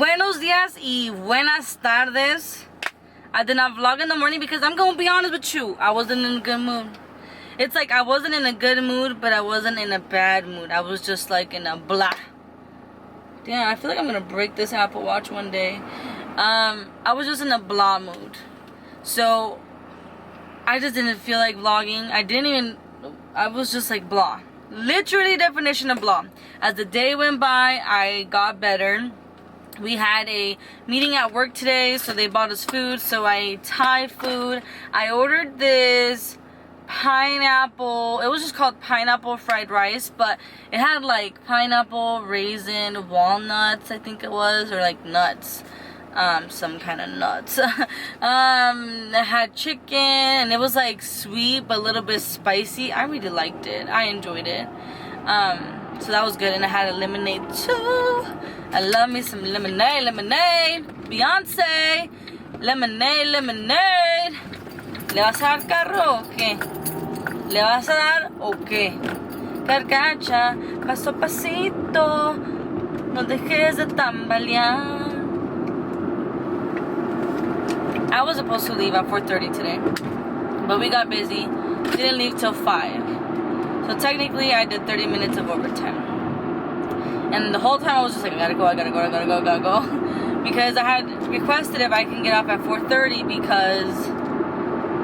Buenos días y buenas tardes. I did not vlog in the morning because I'm gonna be honest with you, I wasn't in a good mood. It's like I wasn't in a good mood, but I wasn't in a bad mood. I was just like in a blah. Damn, I feel like I'm gonna break this Apple Watch one day. I was just in a blah mood. So I just didn't feel like vlogging. I was just like blah. Literally definition of blah. As the day went by, I got better. We had a meeting at work today, so they bought us food, so I ate Thai food. I ordered this pineapple, it was just called pineapple fried rice, but it had like pineapple, raisin, walnuts, I think it was, or like nuts, some kind of nuts. It had chicken, and it was like sweet but a little bit spicy. I really liked it. I enjoyed it. So that was good, and I had a lemonade too. I love me some lemonade, Beyonce, lemonade. ¿Le vas a dar carro o qué? ¿Le vas a dar o qué? Carcacha, paso a pasito, no dejes de tambalear. I was supposed to leave at 4:30 today, but we got busy. Didn't leave till 5. So technically I did 30 minutes of overtime. And the whole time I was just like, I gotta go. Because I had requested if I can get off at 4:30 because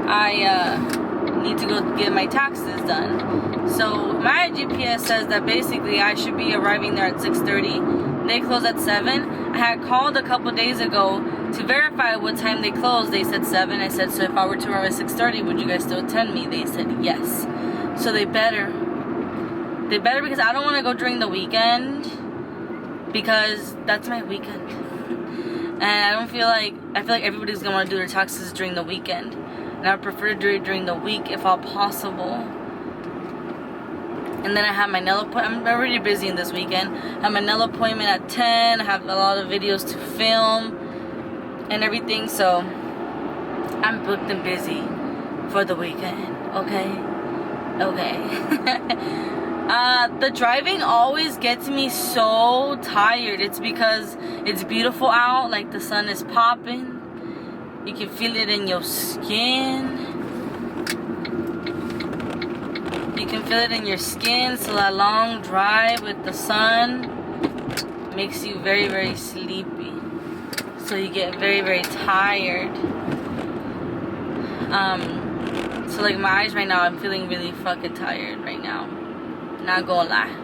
I need to go get my taxes done. So my GPS says that basically I should be arriving there at 6:30. They close at 7. I had called a couple days ago to verify what time they closed. They said 7. I said, so if I were to arrive at 6:30, would you guys still attend me? They said yes. So they better because I don't want to go during the weekend because that's my weekend. And I feel like everybody's going to want to do their taxes during the weekend. And I prefer to do it during the week if all possible. And then I have my nail appointment. I'm already busy in this weekend. I have my nail appointment at 10. I have a lot of videos to film and everything. So I'm booked and busy for the weekend. Okay. The driving always gets me so tired. It's because it's beautiful out, like the sun is popping. You can feel it in your skin. So that long drive with the sun makes you very, very sleepy. So you get very, very tired. So like my eyes right now, I'm feeling really fucking tired right now. Not gonna lie.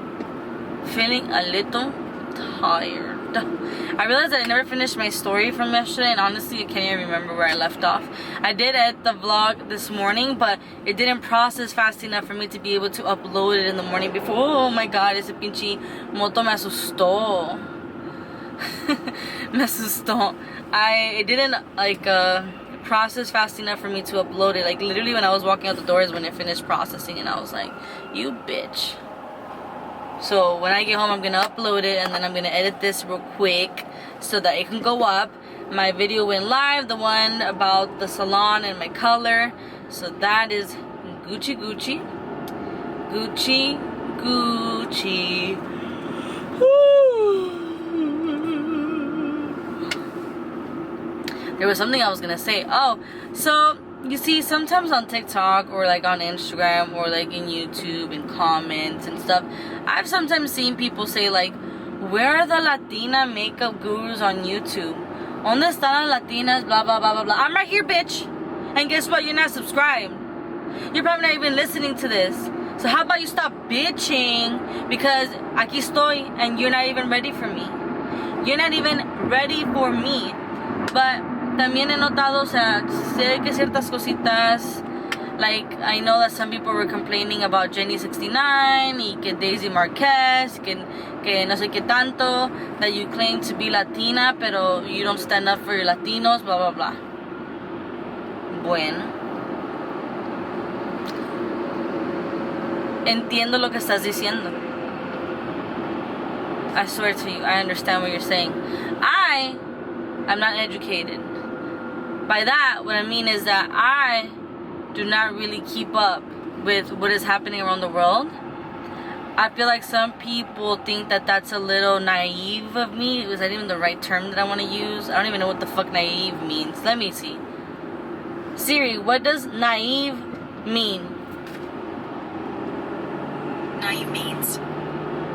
Feeling a little tired. I realized that I never finished my story from yesterday, and honestly I can't even remember where I left off. I did edit the vlog this morning, but it didn't process fast enough for me to be able to upload it in the morning before. Oh my god, ese pinche moto me asustó. It didn't like process fast enough for me to upload it. Like literally when I was walking out the doors when it finished processing, and I was like, you bitch. So when I get home, I'm gonna upload it, and then I'm gonna edit this real quick so that it can go up. My video went live, the one about the salon and my color. So that is Gucci. There was something I was gonna say. Oh, so you see, sometimes on TikTok or like on Instagram or like in YouTube and comments and stuff, I've sometimes seen people say like, where are the Latina makeup gurus on YouTube? ¿Dónde están las Latinas? Blah, blah, blah, blah, blah. I'm right here, bitch. And guess what? You're not subscribed. You're probably not even listening to this. So how about you stop bitching? Because aquí estoy and you're not even ready for me. You're not even ready for me. But también he notado, o sea, sé que ciertas cositas, like, I know that some people were complaining about Jenny 69 y que Daisy Marquez, que no sé qué tanto, that you claim to be Latina, pero you don't stand up for your Latinos, blah, blah, blah. Bueno. Entiendo lo que estás diciendo. I swear to you, I understand what you're saying. I'm not educated. By that, what I mean is that I do not really keep up with what is happening around the world. I feel like some people think that that's a little naive of me. Is that even the right term that I want to use? I don't even know what the fuck naive means. Let me see. Siri, what does naive mean? Naive means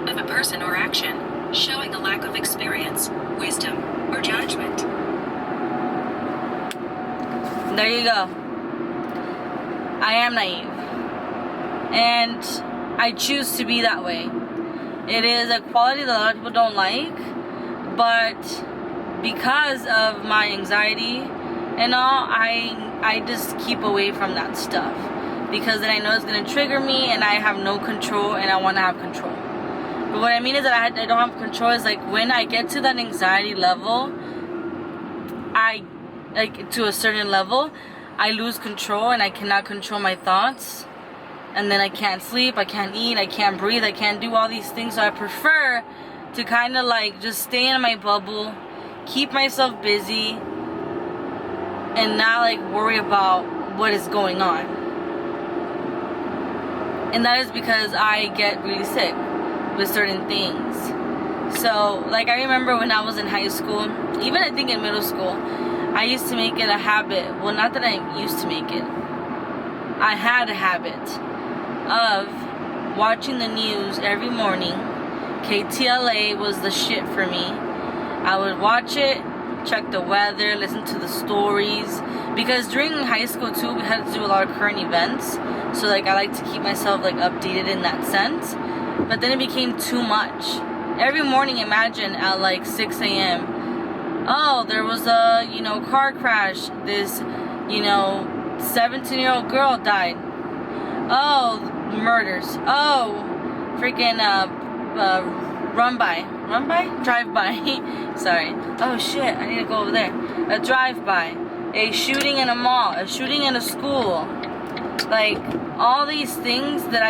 of a person or action showing a lack of experience, wisdom, or judgment. There you go. I am naive. And I choose to be that way. It is a quality that a lot of people don't like, but because of my anxiety and all, I just keep away from that stuff, because then I know it's gonna trigger me and I have no control, and I want to have control. But what I mean is that I don't have control is like when I get to that anxiety level, to a certain level, I lose control and I cannot control my thoughts. And then I can't sleep, I can't eat, I can't breathe, I can't do all these things. So I prefer to kind of like just stay in my bubble, keep myself busy, and not like worry about what is going on. And that is because I get really sick with certain things. So like I remember when I was in high school, even I think in middle school, I used to make it a habit. Well, not that I used to make it. I had a habit of watching the news every morning. KTLA was the shit for me. I would watch it, check the weather, listen to the stories, because during high school too we had to do a lot of current events, so like I like to keep myself like updated in that sense. But then it became too much. Every morning, imagine at like 6 a.m. Oh, there was a car crash, this 17-year-old girl died. Oh, murders. Oh, freaking drive by. Sorry. Oh shit, I need to go over there. A drive by, a shooting in a mall, a shooting in a school. Like all these things that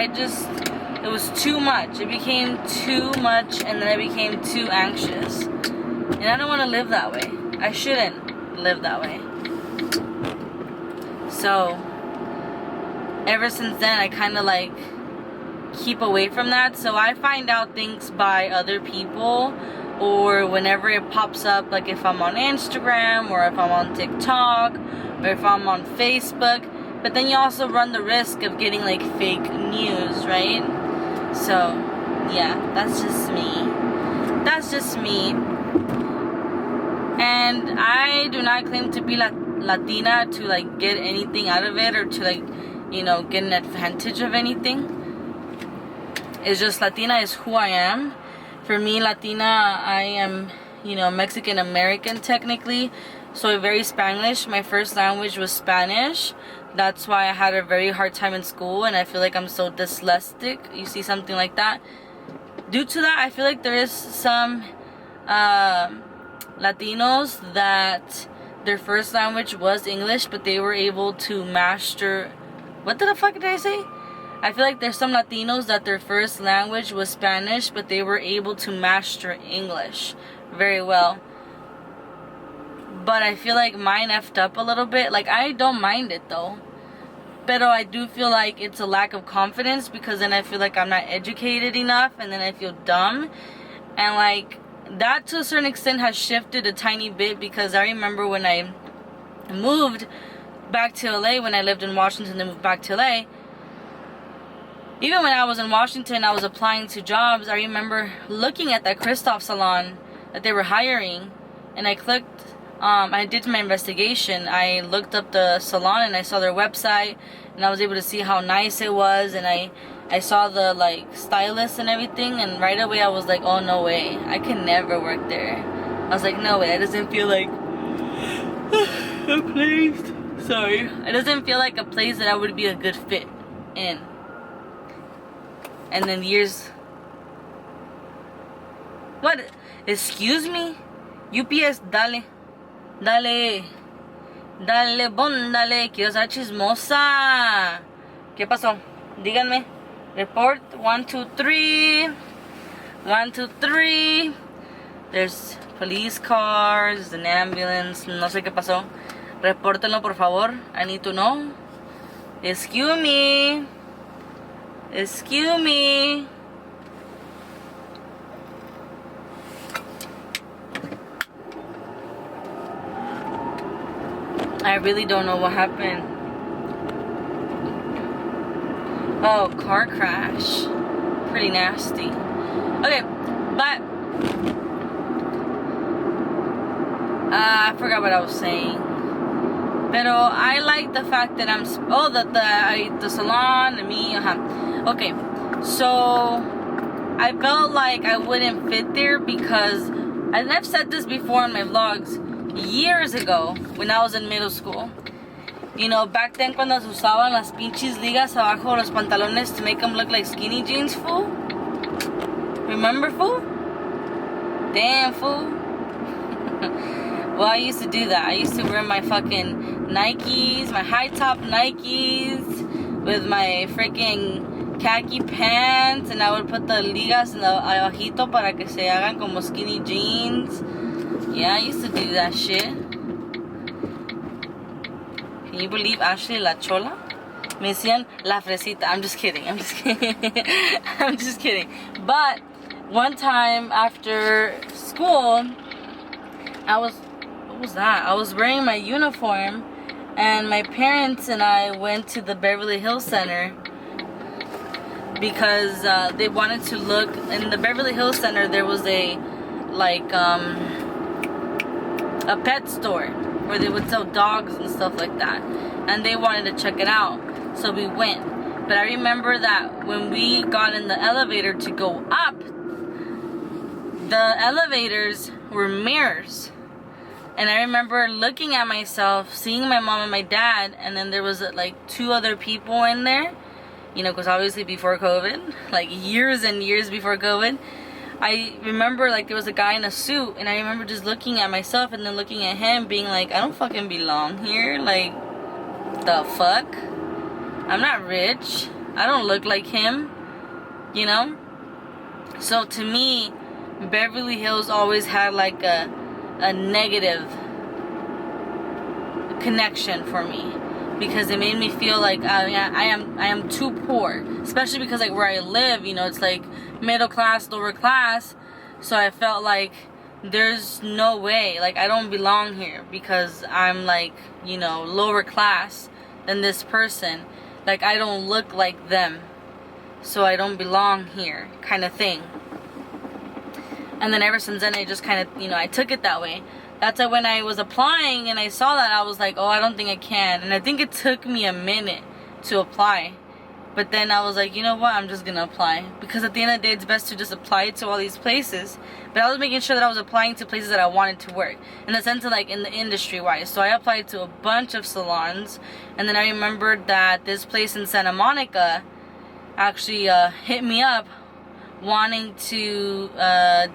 it was too much. It became too much, and then I became too anxious. And I don't want to live that way. I shouldn't live that way. So ever since then, I kind of like keep away from that. So I find out things by other people, or whenever it pops up, like if I'm on Instagram, or if I'm on TikTok, or if I'm on Facebook. But then you also run the risk of getting like fake news, right? So yeah, that's just me. And I do not claim to be Latina to like get anything out of it, or to like get an advantage of anything. It's just Latina is who I am. For me, Latina, I am Mexican American technically, so very Spanish. My first language was Spanish. That's why I had a very hard time in school, and I feel like I'm so dyslexic. You see something like that. Due to that, I feel like there is some Latinos that their first language was English, but they were able to master. What the fuck did I say? I feel like there's some Latinos that their first language was Spanish, but they were able to master English very well. But I feel like mine effed up a little bit. Like, I don't mind it though. But I do feel like it's a lack of confidence, because then I feel like I'm not educated enough, and then I feel dumb. And like, that to a certain extent has shifted a tiny bit, because I remember when I moved back to LA, when I lived in Washington and moved back to LA, even when I was in Washington, I was applying to jobs. I remember looking at that Christoph salon that they were hiring, and I clicked, I did my investigation. I looked up the salon and I saw their website, and I was able to see how nice it was, and I saw the like stylist and everything, and right away I was like, oh no way, I can never work there. I was like, no way, it doesn't feel like a place. Sorry, it doesn't feel like a place that I would be a good fit in. And then years. What? Excuse me? UPS, dale. Dale. Dale, bon, dale. Quiero ser chismosa. ¿Qué pasó? Díganme. Report. 1, 2, 3. 1, 2, 3. There's police cars, an ambulance. No sé qué pasó. Repórtenlo, por favor. I need to know. Excuse me. Excuse me. I really don't know what happened. Oh, car crash. Pretty nasty. Okay, but I forgot what I was saying. Pero I like the fact that I'm the salon and me. Okay, so I felt like I wouldn't fit there because, and I've said this before in my vlogs, years ago when I was in middle school. You know, back then cuando se usaban las pinches ligas abajo los pantalones to make them look like skinny jeans, fool. Remember, fool? Damn, fool. Well, I used to do that. I used to wear my fucking Nikes, my high top Nikes with my freaking khaki pants, and I would put the ligas in the abajito para que se hagan como skinny jeans. Yeah, I used to do that shit. Can you believe Ashley La Chola? Me decían La Fresita. I'm just kidding. I'm just kidding. But one time after school, what was that? I was wearing my uniform, and my parents and I went to the Beverly Hills Center because they wanted to look. In the Beverly Hills Center, there was a pet store where they would sell dogs and stuff like that, and they wanted to check it out, so we went. But I remember that when we got in the elevator to go up, the elevators were mirrors, and I remember looking at myself, seeing my mom and my dad, and then there was like 2 other people in there, you know, because obviously before COVID, like years and years before COVID, I remember like there was a guy in a suit, and I remember just looking at myself and then looking at him being like, I don't fucking belong here. Like, the fuck? I'm not rich. I don't look like him, you know? So to me, Beverly Hills always had like a negative connection for me, because it made me feel like I am too poor, especially because like where I live, you know, it's like middle class, lower class. So I felt like there's no way, like I don't belong here because I'm like, you know, lower class than this person. Like I don't look like them, so I don't belong here, kind of thing. And then ever since then, I just kind of, you know, I took it that way. That's why when I was applying and I saw that, I was like, oh, I don't think I can. And I think it took me a minute to apply. But then I was like, you know what, I'm just gonna apply, because at the end of the day, it's best to just apply to all these places. But I was making sure that I was applying to places that I wanted to work, in the sense of like in the industry wise. So I applied to a bunch of salons, and then I remembered that this place in Santa Monica actually hit me up wanting to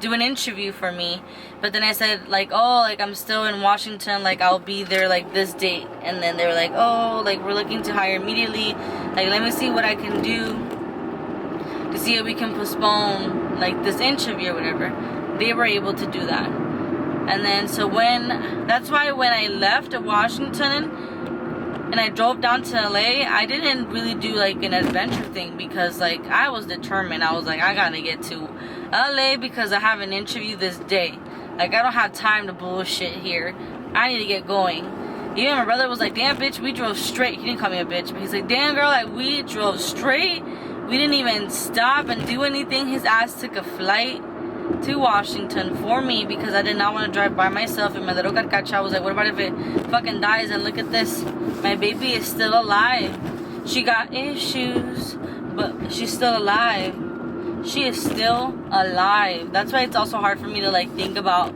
do an interview for me. But then I said like, oh, like I'm still in Washington, like I'll be there like this date. And then they were like, oh, like we're looking to hire immediately, like let me see what I can do to see if we can postpone like this interview or whatever. They were able to do that. And then so that's why when I left Washington and I drove down to LA, I didn't really do like an adventure thing, because like I was determined. I was like, I gotta get to LA because I have an interview this day. Like I don't have time to bullshit here. I need to get going. Even my brother was like, damn bitch, we drove straight. He didn't call me a bitch, but he's like, damn girl, like we drove straight. We didn't even stop and do anything. His ass took a flight to Washington for me because I did not want to drive by myself in my little carcacha. I was like, what about if it fucking dies? And look at this, my baby is still alive. She got issues, but she's still alive. She is still alive. That's why it's also hard for me to like think about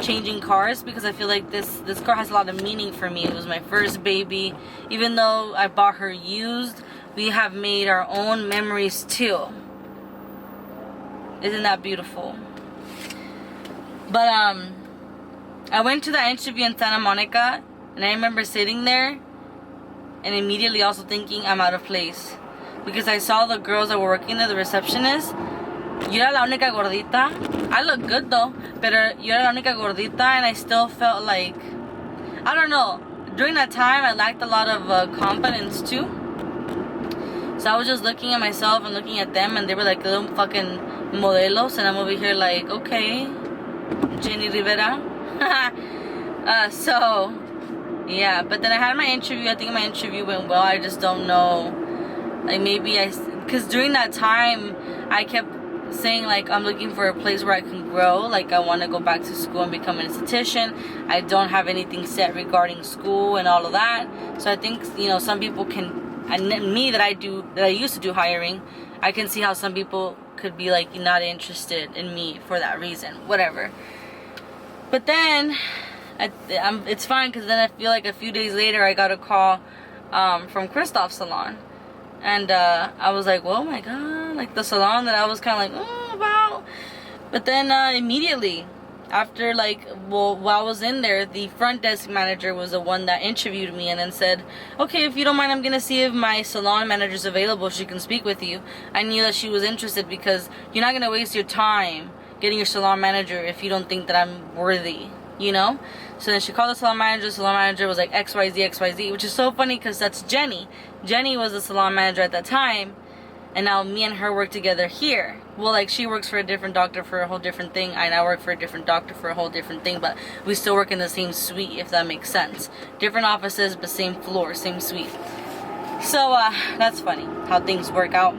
changing cars, because I feel like this car has a lot of meaning for me. It was my first baby. Even though I bought her used, we have made our own memories too. Isn't that beautiful? But I went to that interview in Santa Monica, and I remember sitting there and immediately also thinking I'm out of place, because I saw the girls that were working there, the receptionist. Yo era la única gordita. I look good though, pero yo era la única gordita, and I still felt like, I don't know, during that time I lacked a lot of confidence too. So I was just looking at myself and looking at them, and they were like little fucking modelos, and I'm over here like, okay, Jenny Rivera. So Yeah, but then I had my interview. I think my interview went well. I just don't know. Like, maybe because during that time, I kept saying, like, I'm looking for a place where I can grow. Like, I want to go back to school and become an esthetician. I don't have anything set regarding school and all of that. So I think, you know, some people can, and me that I used to do hiring, I can see how some people could be, like, not interested in me for that reason. Whatever. But then, it's fine, because then I feel like a few days later, I got a call from Christoph's salon. And I was like, oh my god, like the salon that I was kind of like, oh, wow. But then immediately after, like, well, while I was in there, the front desk manager was the one that interviewed me and then said, okay, if you don't mind, I'm going to see if my salon manager's available. She can speak with you. I knew that she was interested because you're not going to waste your time getting your salon manager if you don't think that I'm worthy, you know? So then she called the salon manager. The salon manager was like XYZ, XYZ, which is so funny because that's Jenny. Jenny was the salon manager at that time, and now me and her work together here. Well, like, she works for a different doctor for a whole different thing, and I work for a different doctor for a whole different thing, but we still work in the same suite, if that makes sense. Different offices, but same floor, same suite. So, that's funny how things work out.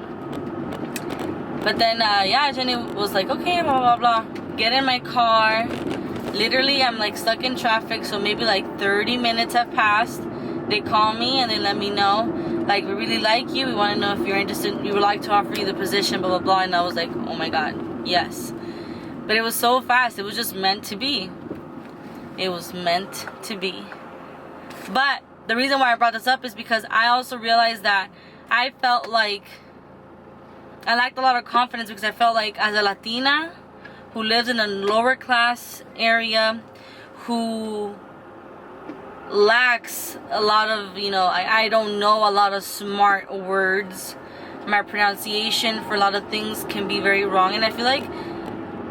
But then, yeah, Jenny was like, okay, blah, blah, blah. Get in my car. Literally, I'm, like, stuck in traffic, so maybe, like, 30 minutes have passed. They call me, and they let me know, like, we really like you. We want to know if you're interested. We would like to offer you the position, blah, blah, blah. And I was like, oh, my God, yes. But it was so fast. It was just meant to be. It was meant to be. But the reason why I brought this up is because I also realized that I felt like I lacked a lot of confidence because I felt like as a Latina who lives in a lower class area, who lacks a lot of, you know, I don't know a lot of smart words. My pronunciation for a lot of things can be very wrong, and I feel like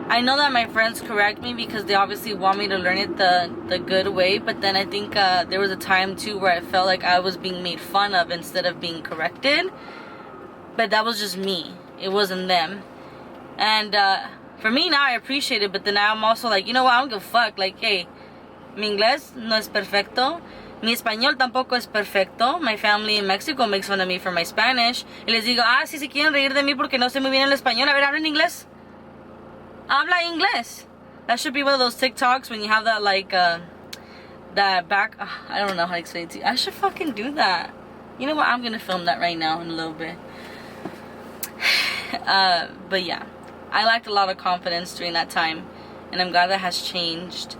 I know that my friends correct me because they obviously want me to learn it the good way, but then I think there was a time too where I felt like I was being made fun of instead of being corrected. But that was just me. It wasn't them. And for me now, I appreciate it, but then I'm also like, you know what, I don't give a fuck. Like, hey, mi inglés no es perfecto. Mi español tampoco es perfecto. My family in Mexico makes fun of me for my Spanish. Y les digo, si se quieren reír de mí porque no sé muy bien el español, a ver, hablen inglés. Habla inglés. That should be one of those TikToks when you have that, like, that back, I don't know how to explain it to you. I should fucking do that. You know what, I'm gonna film that right now in a little bit. But yeah, I lacked a lot of confidence during that time, and I'm glad that has changed.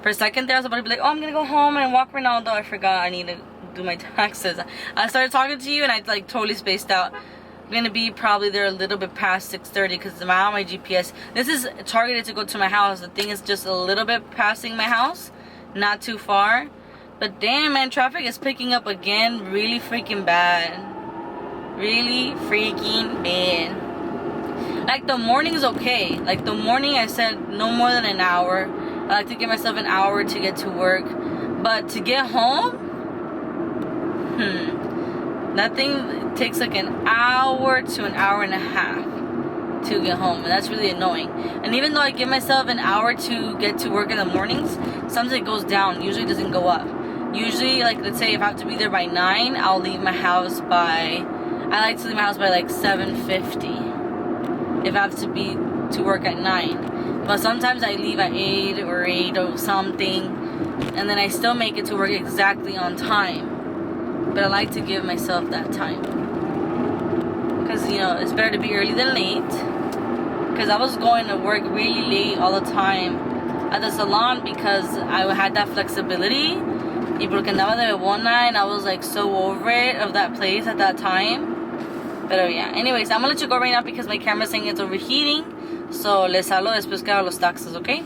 For a second there, I was about to be like, oh, I'm gonna go home and walk Ronaldo. I forgot I need to do my taxes. I started talking to you, and I, like, totally spaced out. I'm gonna be probably there a little bit past 6:30 because I'm on my GPS. This is targeted to go to my house. The thing is just a little bit passing my house, not too far. But damn, man, traffic is picking up again, really freaking bad. Really freaking bad. Like, the morning is okay. Like, the morning, I said no more than an hour. I like to give myself an hour to get to work. But to get home, that thing takes like an hour to an hour and a half to get home. And that's really annoying. And even though I give myself an hour to get to work in the mornings, sometimes it goes down. Usually it doesn't go up. Usually, like, let's say if I have to be there by 9, I'll leave my house by... I like to leave my house by like 7:50 if I have to be to work at 9. But sometimes I leave at 8 or something, and then I still make it to work exactly on time. But I like to give myself that time because, you know, it's better to be early than late. Because I was going to work really late all the time at the salon because I had that flexibility. Y porque andaba de bebona, and I was like so over it of that place at that time. But yeah, anyways, I'm gonna let you go right now because my camera's saying it's overheating. So les hablo después que haga los taxes, okay?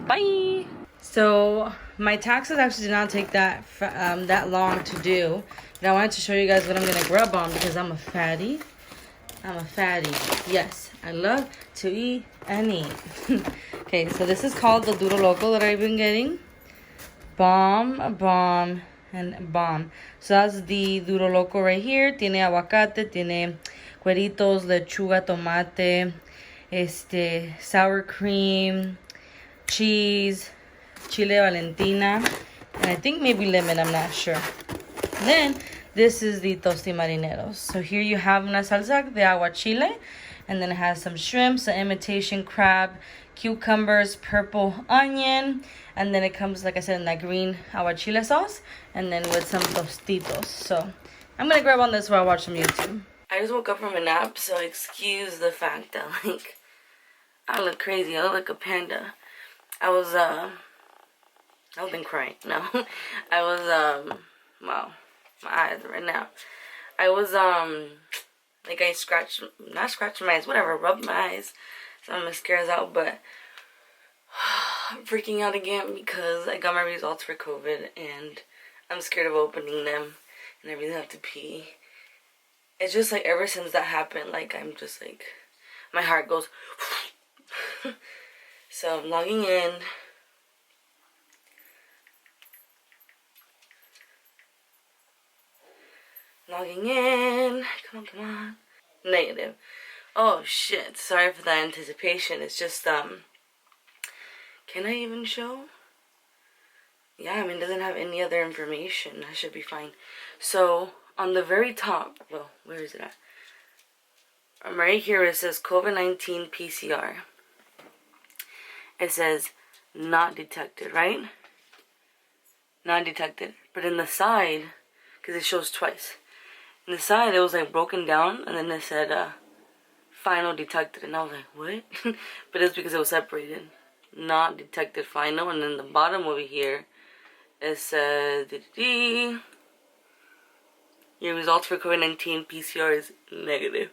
Bye. So my taxes actually did not take that long to do, but I wanted to show you guys what I'm gonna grub on because I'm a fatty. I'm a fatty. Yes, I love to eat and eat. Okay, so this is called the Duro Loco that I've been getting. Bomb, and bomb. So that's the Duro Loco right here. Tiene aguacate, tiene cueritos, lechuga, tomate, sour cream, cheese, chile Valentina, And I think maybe lemon, I'm not sure. And then this is the tosti marineros. So here you have una salsa de aguachile. And then it has some shrimp, some imitation crab, cucumbers, purple onion. And then it comes, like I said, in that green aguachile sauce. And then with some tostitos. So I'm going to grab on this while I watch some YouTube. I just woke up from a nap, so excuse the fact that, like, I look crazy. I look like a panda. I've been crying. No. I was, wow. My eyes right now. I was, like I not scratched my eyes, whatever, rubbed my eyes. So my mascara's out, but I'm freaking out again because I got my results for COVID and I'm scared of opening them and I really have to pee. It's just like ever since that happened, like I'm just like, my heart goes. So I'm logging in. Logging in. Come on. Negative. Oh shit. Sorry for that anticipation. It's just, can I even show? Yeah, I mean, it doesn't have any other information. I should be fine. So, on the very top, well, where is it at? Right here it says COVID-19 PCR. It says not detected, right? Not detected. But in the side, because it shows twice. In the side, it was like broken down, and then it said, final detected, and I was like, what? But it's because it was separated. Not detected final, and then the bottom over here, it says, your results for COVID-19 PCR is negative.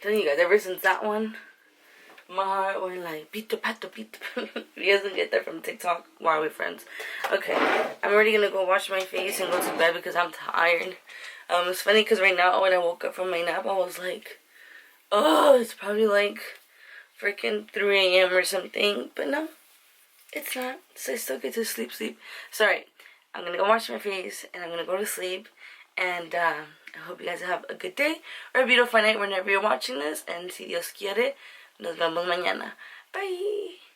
Telling you guys, ever since that one, my heart went like, pito, pato, pito. If you guys didn't get that from TikTok, why are we friends? Okay, I'm already gonna go wash my face and go to bed because I'm tired. It's funny because right now when I woke up from my nap, I was like, oh, it's probably like freaking 3 a.m. or something. But no, it's not. So I still get to sleep. Sorry, I'm gonna go wash my face and I'm gonna go to sleep. And I hope you guys have a good day or a beautiful night whenever you're watching this. And si Dios quiere, nos vemos mañana. Bye.